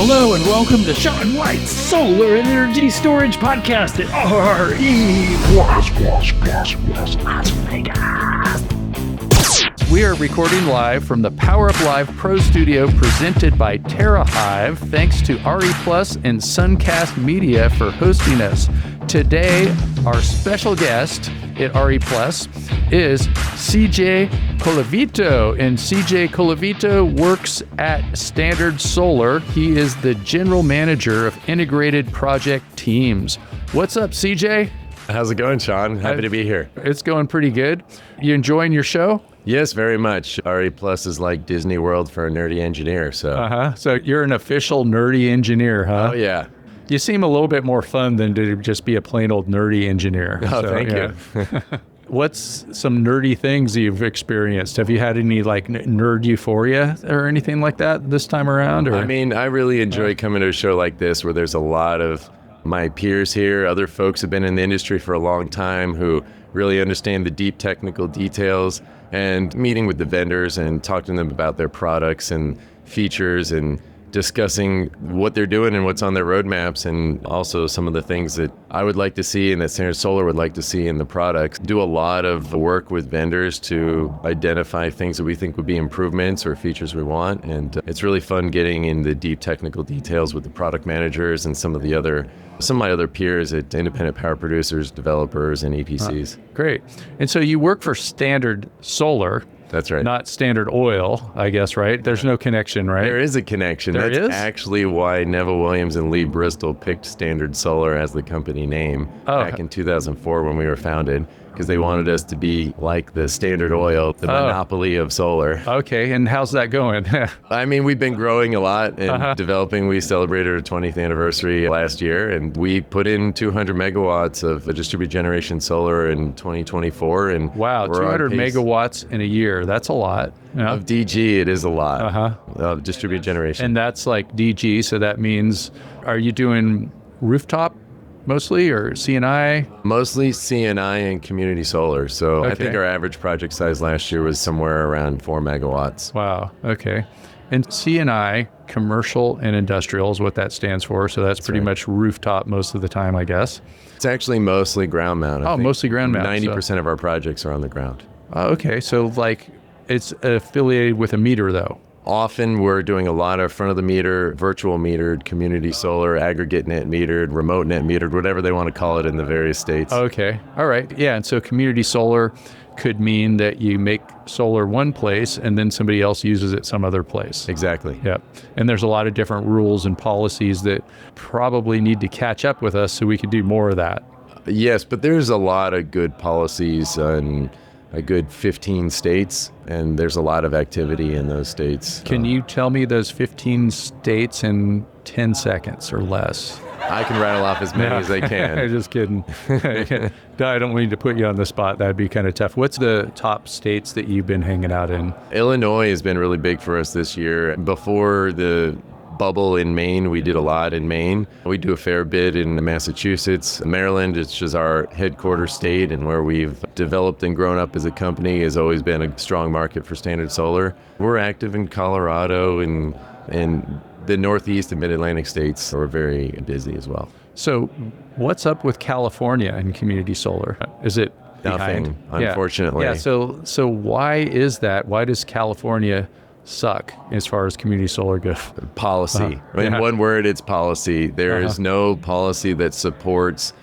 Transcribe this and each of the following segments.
Hello and welcome to Sean White's Solar and Energy Storage Podcast at Las Vegas. We are recording live from the Power Up Live Pro Studio presented by TerraHive. Thanks to RE Plus and Suncast Media for hosting us. Today, our special guest at RE Plus is CJ Colavito, and CJ Colavito works at Standard Solar. He is the general manager of integrated project teams. What's up, CJ? How's it going, Sean? Happy to be here. It's going pretty good. You enjoying your show? Yes, very much. RE Plus is like Disney World for a nerdy engineer. So you're an official nerdy engineer, huh? Oh, yeah. You seem a little bit more fun than to just be a plain old nerdy engineer. Oh, thank you. What's some nerdy things you've experienced? Have you had any like nerd euphoria or anything like that this time around? Or? I mean, I really enjoy coming to a show like this where there's a lot of my peers here. Other folks have been in the industry for a long time who really understand the deep technical details, and meeting with the vendors and talking to them about their products and features and discussing what they're doing and what's on their roadmaps, and also some of the things that I would like to see and that Standard Solar would like to see in the products. Do a lot of work with vendors to identify things that we think would be improvements or features we want, and it's really fun getting in the deep technical details with the product managers and some of my other peers at independent power producers, developers, and EPCs. Great. And so you work for Standard Solar. That's right. Not Standard Oil, I guess, right? There's no connection, right? There is a connection. That's actually why Neville Williams and Lee Bristol picked Standard Solar as the company name back in 2004 when we were founded, because they wanted us to be like the Standard Oil, the monopoly of solar. Okay, and how's that going? I mean, we've been growing a lot and developing. We celebrated our 20th anniversary last year, and we put in 200 megawatts of distributed generation solar in 2024. And wow, 200 megawatts in a year. That's a lot. Yeah. Of DG, it is a lot of distributed generation. And that's like DG, so that means, are you doing rooftop mostly, or CNI? Mostly CNI and community solar. So I think our average project size last year was somewhere around 4 megawatts. Wow, okay. And CNI, commercial and industrial, is what that stands for. So that's pretty much rooftop most of the time, I guess. It's actually mostly ground mount. Mostly ground mount. 90% of our projects are on the ground. Okay, so like it's affiliated with a meter though. Often we're doing a lot of front of the meter, virtual metered, community solar, aggregate net metered, remote net metered, whatever they want to call it in the various states. Okay. All right. Yeah. And so community solar could mean that you make solar one place and then somebody else uses it some other place. Exactly. Yeah. And there's a lot of different rules and policies that probably need to catch up with us so we can do more of that. Yes, but there's a lot of good policies in a good 15 states, and there's a lot of activity in those states. Can you tell me those 15 states in 10 seconds or less? I can rattle off as many as I can. Just kidding. I don't mean to put you on the spot. That'd be kind of tough. What's the top states that you've been hanging out in? Illinois has been really big for us this year. Before the bubble in Maine, we did a lot in Maine. We do a fair bit in Massachusetts. Maryland, it's just our headquarters state and where we've developed and grown up as a company, has always been a strong market for Standard Solar. We're active in Colorado and the Northeast and Mid-Atlantic states are very busy as well. So what's up with California and community solar? Is it nothing, unfortunately? Yeah, so why is that? Why does California suck as far as community solar goes? Policy. In one word, it's policy. There is no policy that supports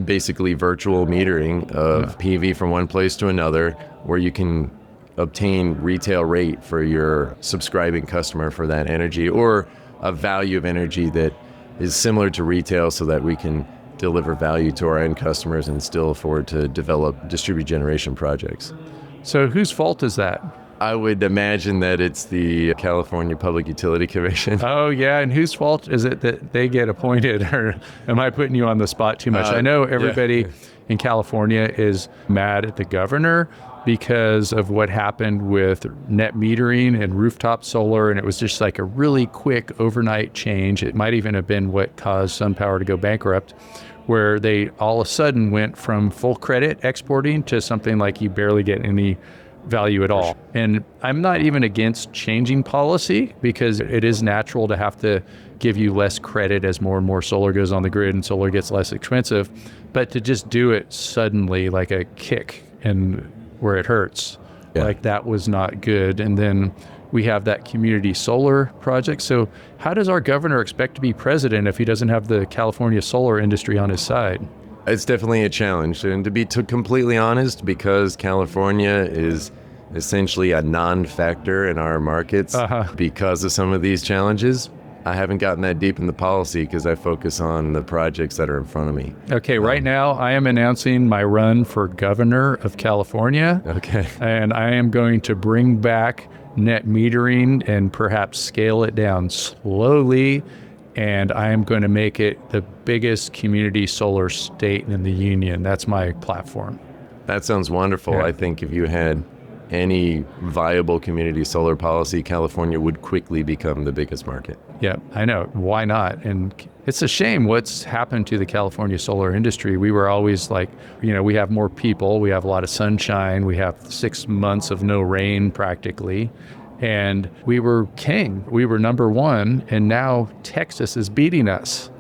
basically virtual metering of PV from one place to another, where you can obtain retail rate for your subscribing customer for that energy, or a value of energy that is similar to retail, so that we can deliver value to our end customers and still afford to develop distributed generation projects. So whose fault is that? I would imagine that it's the California Public Utility Commission. Oh, yeah. And whose fault is it that they get appointed? Or am I putting you on the spot too much? I know everybody in California is mad at the governor because of what happened with net metering and rooftop solar. And it was just like a really quick overnight change. It might even have been what caused SunPower to go bankrupt, where they all of a sudden went from full credit exporting to something like you barely get any value at all. And I'm not even against changing policy, because it is natural to have to give you less credit as more and more solar goes on the grid and solar gets less expensive. But to just do it suddenly like a kick and where it hurts, like that was not good. And then we have that community solar project. So how does our governor expect to be president if he doesn't have the California solar industry on his side? It's definitely a challenge. And to be completely honest, because California is essentially a non-factor in our markets because of some of these challenges, I haven't gotten that deep in the policy because I focus on the projects that are in front of me. Okay, right now I am announcing my run for governor of California. Okay. And I am going to bring back net metering and perhaps scale it down slowly. And I am going to make it the biggest community solar state in the union. That's my platform. That sounds wonderful. Yeah. I think if you had any viable community solar policy, California would quickly become the biggest market. Yeah, I know. Why not? And it's a shame what's happened to the California solar industry. We were always like, we have more people, we have a lot of sunshine, we have 6 months of no rain practically. And we were king. We were number one, and now Texas is beating us.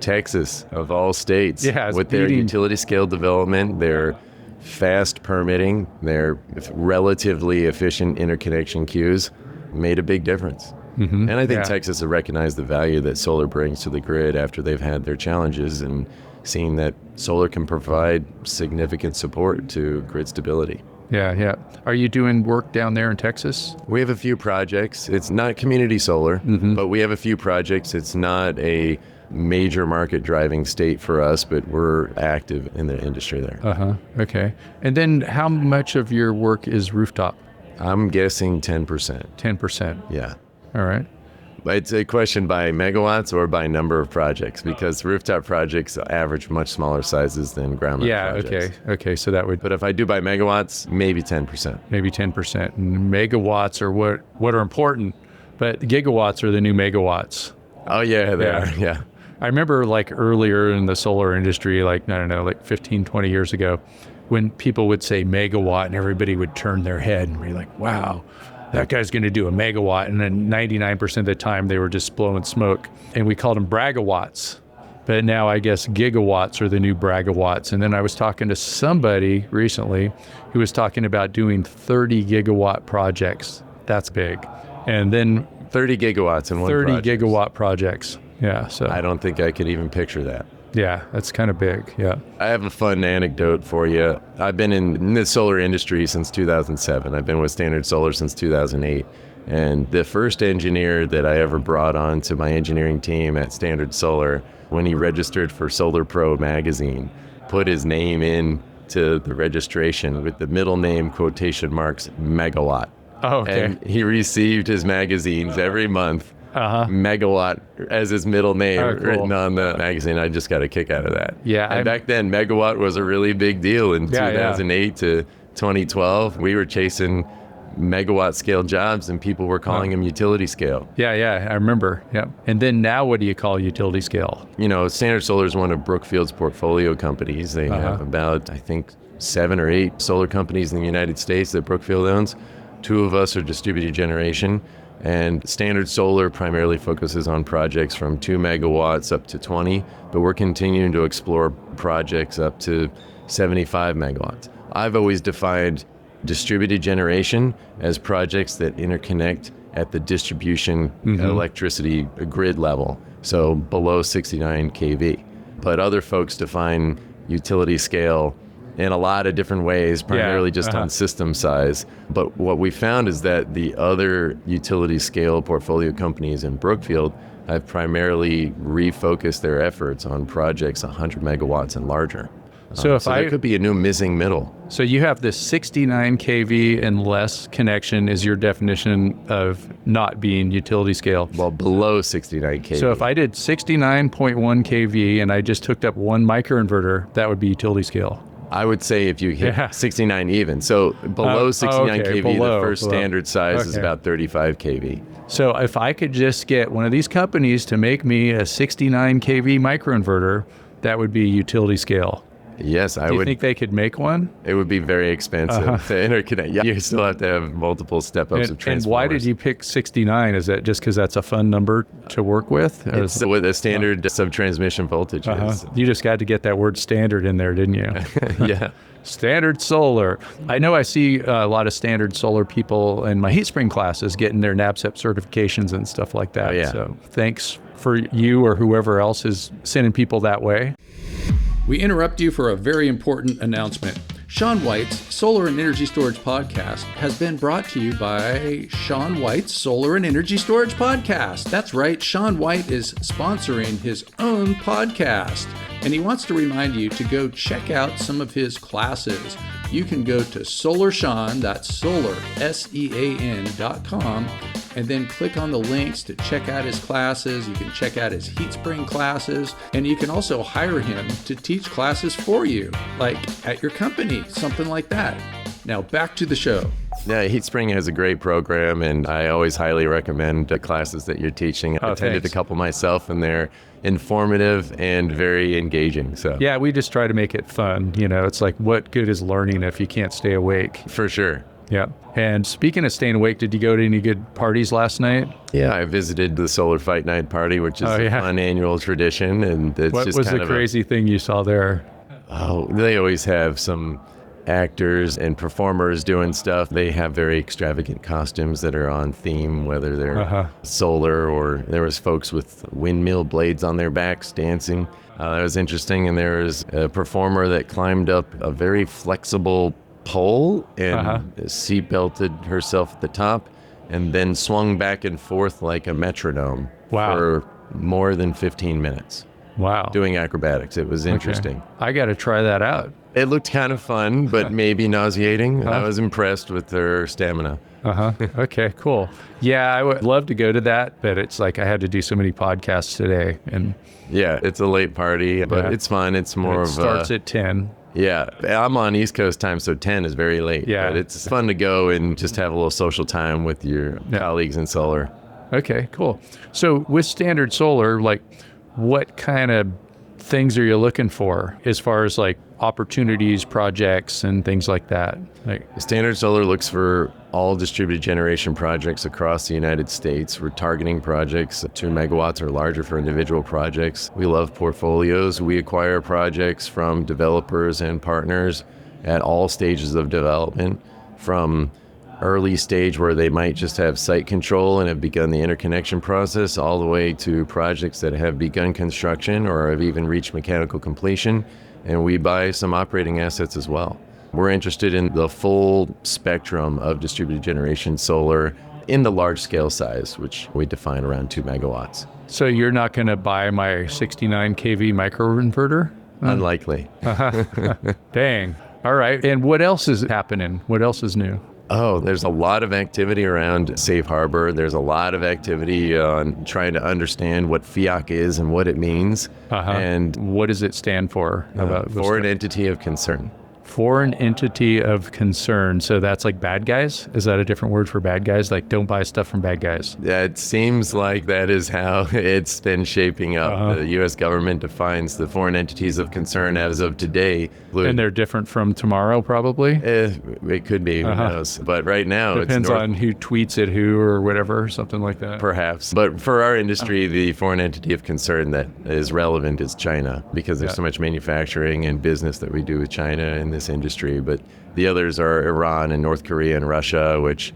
Texas, of all states, with their utility scale development, their fast permitting, their relatively efficient interconnection queues made a big difference. Mm-hmm. And I think Texas has recognized the value that solar brings to the grid after they've had their challenges and seeing that solar can provide significant support to grid stability. Yeah. Are you doing work down there in Texas? We have a few projects. It's not community solar, but we have a few projects. It's not a major market driving state for us, but we're active in the industry there. Okay. And then how much of your work is rooftop? I'm guessing 10%. 10%. Yeah. All right. But it's a question by megawatts or by number of projects, because rooftop projects average much smaller sizes than ground mount projects. Okay. So that would. But if I do by megawatts, maybe 10%. Maybe 10%. And megawatts are what are important, but gigawatts are the new megawatts. Oh yeah, they are. Yeah. I remember like earlier in the solar industry, like 15, 20 years ago, when people would say megawatt and everybody would turn their head and be like, wow, that guy's going to do a megawatt. And then 99% of the time they were just blowing smoke. And we called them bragawatts. But now I guess gigawatts are the new bragawatts. And then I was talking to somebody recently who was talking about doing 30 gigawatt projects. That's big. And then 30 gigawatts in one 30 project. gigawatt projects. Yeah. So I don't think I could even picture that. Yeah, that's kind of big. Yeah. I have a fun anecdote for you. I've been in the solar industry since 2007. I've been with Standard Solar since 2008. And the first engineer that I ever brought on to my engineering team at Standard Solar, when he registered for Solar Pro magazine, put his name in to the registration with the middle name quotation marks megawatt. Oh, okay. And he received his magazines every month. Megawatt as his middle name written on the magazine. I just got a kick out of that. Yeah. And back then, megawatt was a really big deal in 2008 to 2012. We were chasing megawatt scale jobs and people were calling them utility scale. Yeah, I remember. Yeah. And then now what do you call utility scale? Standard Solar is one of Brookfield's portfolio companies. They have about, I think, 7 or 8 solar companies in the United States that Brookfield owns. 2 of us are distributed generation. And Standard Solar primarily focuses on projects from 2 megawatts up to 20, but we're continuing to explore projects up to 75 megawatts. I've always defined distributed generation as projects that interconnect at the distribution electricity grid level, so below 69 kV. But other folks define utility scale in a lot of different ways, primarily just on system size. But what we found is that the other utility scale portfolio companies in Brookfield have primarily refocused their efforts on projects 100 megawatts and larger. So there could be a new missing middle. So you have this 69 kV and less connection is your definition of not being utility scale. Well, below 69 kV. So if I did 69.1 kV and I just hooked up one microinverter, that would be utility scale. I would say if you hit 69 even. So below 69 kV, the first standard size is about 35 kV. So if I could just get one of these companies to make me a 69 kV microinverter, that would be utility scale. Yes, I Do you would. think they could make one? It would be very expensive to interconnect. Yeah, you still have to have multiple step-ups of transformers. And why did you pick 69? Is that just because that's a fun number to work with? It's what the standard sub-transmission voltage is. You just got to get that word standard in there, didn't you? Yeah. Standard solar. I know I see a lot of standard solar people in my heat spring classes getting their NABCEP certifications and stuff like that. Oh, yeah. So thanks for you or whoever else is sending people that way. We interrupt you for a very important announcement. Sean White's Solar and Energy Storage Podcast has been brought to you by Sean White's Solar and Energy Storage Podcast. That's right, Sean White is sponsoring his own podcast, and he wants to remind you to go check out some of his classes. You can go to SolarSEAN, that's solar, SEAN.com, and then click on the links to check out his classes. You can check out his heat spring classes, and you can also hire him to teach classes for you, like at your company, something like that. Now back to the show. Yeah, Heat Spring has a great program, and I always highly recommend the classes that you're teaching. I attended a couple myself, and they're informative and very engaging. So yeah, we just try to make it fun. You know, it's like, what good is learning if you can't stay awake? For sure. Yeah. And speaking of staying awake, did you go to any good parties last night? Yeah, I visited the Solar Fight Night party, which is a fun annual tradition. And it's what just was kind the of crazy thing you saw there? Oh, they always have some actors and performers doing stuff. They have very extravagant costumes that are on theme, whether they're solar or there was folks with windmill blades on their backs dancing. That was interesting. And there was a performer that climbed up a very flexible pole and seat belted herself at the top and then swung back and forth like a metronome for more than 15 minutes. Wow. Doing acrobatics. It was interesting. Okay. I got to try that out. It looked kind of fun, but maybe nauseating. I was impressed with her stamina. Okay, cool. Yeah, I would love to go to that, but it's like I had to do so many podcasts today. And yeah, it's a late party, but it's fun. It's more of starts at 10. Yeah, I'm on East Coast time, so 10 is very late. Yeah. But it's fun to go and just have a little social time with your colleagues in solar. Okay, cool. So with standard solar, like what kind of things are you looking for as far as like opportunities, projects, and things like that? Like Standard Solar looks for all distributed generation projects across the United States. We're targeting projects 2 megawatts or larger for individual projects. We love portfolios. We acquire projects from developers and partners at all stages of development, from early stage where they might just have site control and have begun the interconnection process, all the way to projects that have begun construction or have even reached mechanical completion. And we buy some operating assets as well. We're interested in the full spectrum of distributed generation solar in the large scale size, which we define around 2 megawatts. So you're not going to buy my 69 kV microinverter? Unlikely. Dang. All right. And what else is happening? What else is new? Oh, there's a lot of activity around Safe Harbor. There's a lot of activity on trying to understand what FIAC is and what it means. And what does it stand for? Foreign Entity of Concern. Foreign entity of concern. So that's like bad guys? Is that a different word for bad guys? Like don't buy stuff from bad guys? It seems like that is how it's been shaping up. The U.S. government defines the foreign entities of concern as of today. And they're different from tomorrow, probably? It could be, who knows. But right now, depends on who tweets at who or whatever, something like that. Perhaps. But for our industry, the foreign entity of concern that is relevant is China, because there's so much manufacturing and business that we do with China in this industry. But the others are Iran and North Korea and Russia, which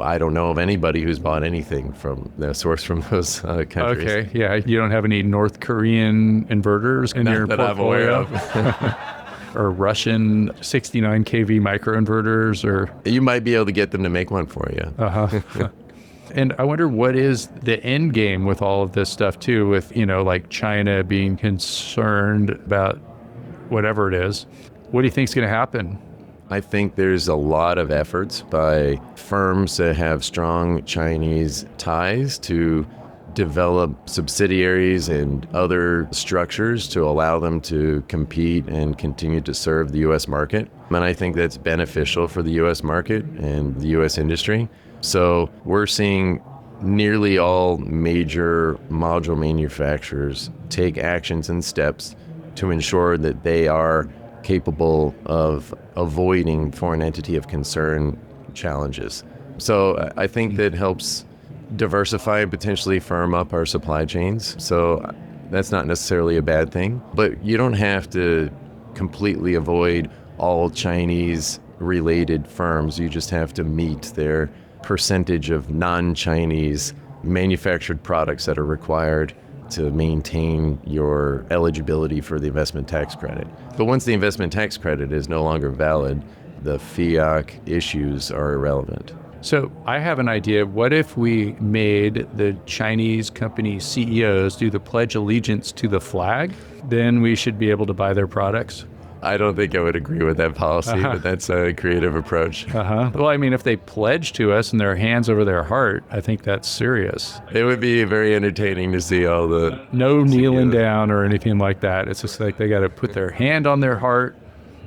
I don't know of anybody who's bought anything from source from those countries. Okay, yeah. You don't have any North Korean inverters in your portfolio? I'm aware of. Or Russian 69 kV microinverters, or you might be able to get them to make one for you. And I wonder what is the end game with all of this stuff too, with, like China being concerned about whatever it is. What do you think is going to happen? I think there's a lot of efforts by firms that have strong Chinese ties to develop subsidiaries and other structures to allow them to compete and continue to serve the U.S. market. And I think that's beneficial for the U.S. market and the U.S. industry. So we're seeing nearly all major module manufacturers take actions and steps to ensure that they are capable of avoiding foreign entity of concern challenges. So I think that helps diversify and potentially firm up our supply chains. So that's not necessarily a bad thing, but you don't have to completely avoid all Chinese related firms. You just have to meet their percentage of non-Chinese manufactured products that are required to maintain your eligibility for the investment tax credit. But once the investment tax credit is no longer valid, the FIAC issues are irrelevant. So I have an idea. What if we made the Chinese company CEOs do the Pledge Allegiance to the flag? Then we should be able to buy their products. I don't think I would agree with that policy, but that's a creative approach. Well, I mean, if they pledge to us and their hands over their heart, I think that's serious. It would be very entertaining to see all the... No kneeling down or anything like that. It's just like they got to put their hand on their heart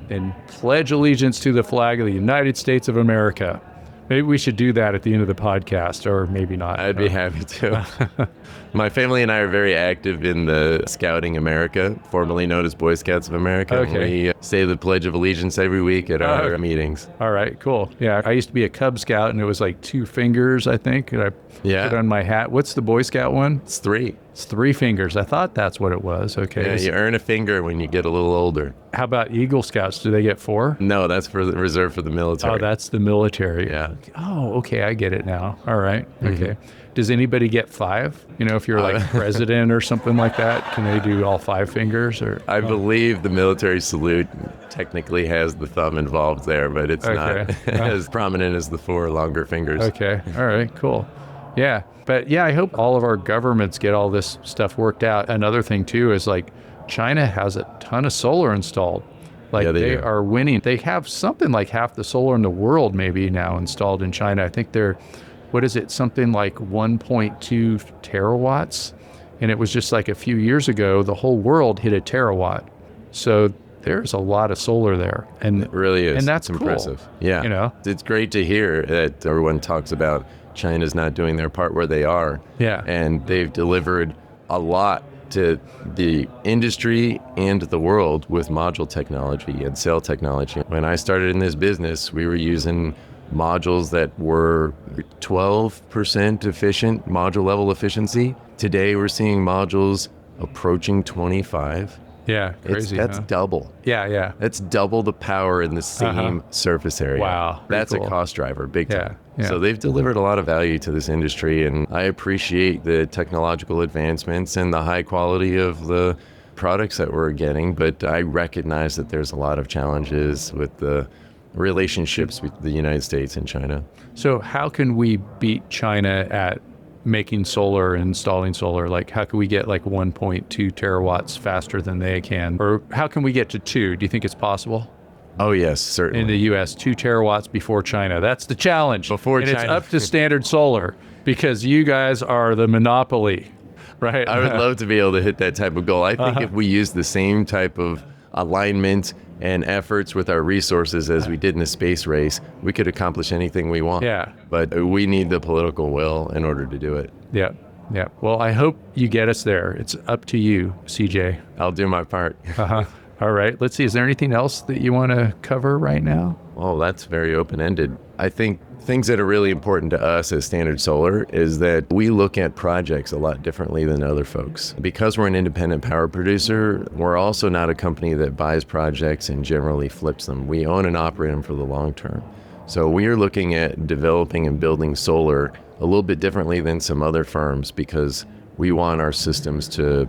and pledge allegiance to the flag of the United States of America. Maybe we should do that at the end of the podcast, or maybe not. I'd be happy to. My family and I are very active in the Scouting America, formerly known as Boy Scouts of America. Okay. We say the Pledge of Allegiance every week at our meetings. All right, cool. Yeah, I used to be a Cub Scout, and it was like 2 fingers, I think, and I put on my hat. What's the Boy Scout one? It's 3. It's 3 fingers. I thought that's what it was. Okay. Yeah, you earn a finger when you get a little older. How about Eagle Scouts? Do they get 4? No, that's reserved for the military. Oh, that's the military. Yeah. Oh, okay, I get it now. All right. Okay. Does anybody get 5? You know, if you're like president or something like that, can they do all 5 fingers? Or I believe the military salute technically has the thumb involved there, but it's not as prominent as the 4 longer fingers. Okay. All right, cool. Yeah. But yeah, I hope all of our governments get all this stuff worked out. Another thing too is like China has a ton of solar installed. Like they are winning. They have something like half the solar in the world maybe now installed in China. I think they're, what is it, something like 1.2 terawatts. And it was just like a few years ago, the whole world hit a terawatt. So there's a lot of solar there. And it really is. And that's impressive. Cool. Yeah. You know, it's great to hear that everyone talks about China's not doing their part where they are. Yeah. And they've delivered a lot to the industry and the world with module technology and cell technology. When I started in this business, we were using modules that were 12% efficient, module level efficiency. Today, we're seeing modules approaching 25. Yeah, crazy. That's double. Yeah. That's double the power in the same surface area. Wow. That's cool. A cost driver, big time. Yeah. So they've delivered a lot of value to this industry, and I appreciate the technological advancements and the high quality of the products that we're getting, but I recognize that there's a lot of challenges with the relationships with the United States and China. So how can we beat China at making solar and installing solar? Like how can we get like 1.2 terawatts faster than they can? Or how can we get to 2? Do you think it's possible? Oh yes, certainly. In the US, 2 terawatts before China. That's the challenge. Before and China. It's up to Standard Solar because you guys are the monopoly, right? I would love to be able to hit that type of goal. I think if we use the same type of alignment and efforts with our resources as we did in the space race, we could accomplish anything we want. Yeah. But we need the political will in order to do it. Yeah. Well, I hope you get us there. It's up to you, CJ. I'll do my part. All right. Let's see. Is there anything else that you want to cover right now? Oh, that's very open-ended. I think things that are really important to us as Standard Solar is that we look at projects a lot differently than other folks. Because we're an independent power producer, we're also not a company that buys projects and generally flips them. We own and operate them for the long term. So we are looking at developing and building solar a little bit differently than some other firms because we want our systems to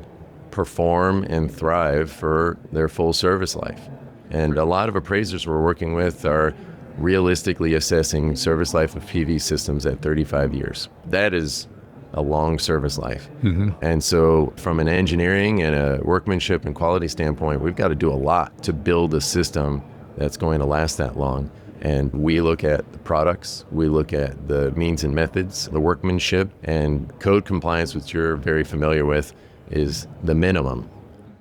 perform and thrive for their full service life. And a lot of appraisers we're working with are realistically assessing service life of PV systems at 35 years. That is a long service life. And so from an engineering and a workmanship and quality standpoint, we've got to do a lot to build a system that's going to last that long. And we look at the products, we look at the means and methods, the workmanship, and code compliance, which you're very familiar with, is the minimum.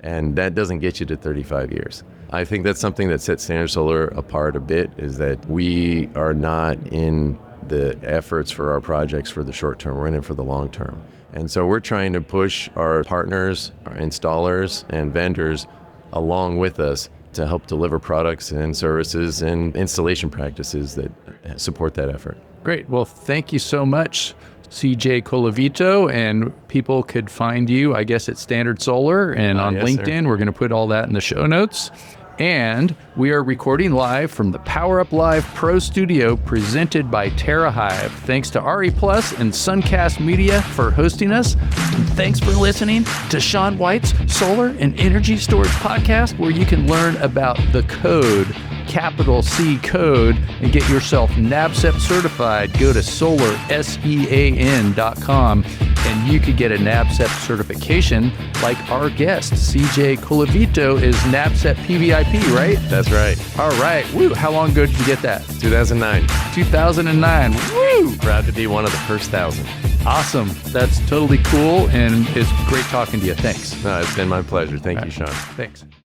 And that doesn't get you to 35 years. I think that's something that sets Standard Solar apart a bit, is that we are not in the efforts for our projects for the short term, we're in it for the long term. And so we're trying to push our partners, our installers, and vendors along with us to help deliver products and services and installation practices that support that effort. Great. Well, thank you so much, CJ Colavito, and people could find you, I guess, at Standard Solar and on yes, LinkedIn. sir. We're going to put all that in the show notes. And we are recording live from the Power Up Live Pro Studio presented by TerraHive. Thanks to RE Plus and Suncast Media for hosting us. And thanks for listening to Sean White's Solar and Energy Storage Podcast, where you can learn about the code, capital C code, and get yourself NABCEP certified. Go to SolarSEAN.com and you could get a NABCEP certification like our guest, CJ Colavito, is NABCEP PVIP, right? That's right. All right. Woo. How long ago did you get that? 2009. 2009. Woo. Proud to be one of the first 1,000. Awesome. That's totally cool. And it's great talking to you. Thanks. No, it's been my pleasure. Thank you, Sean. Thanks.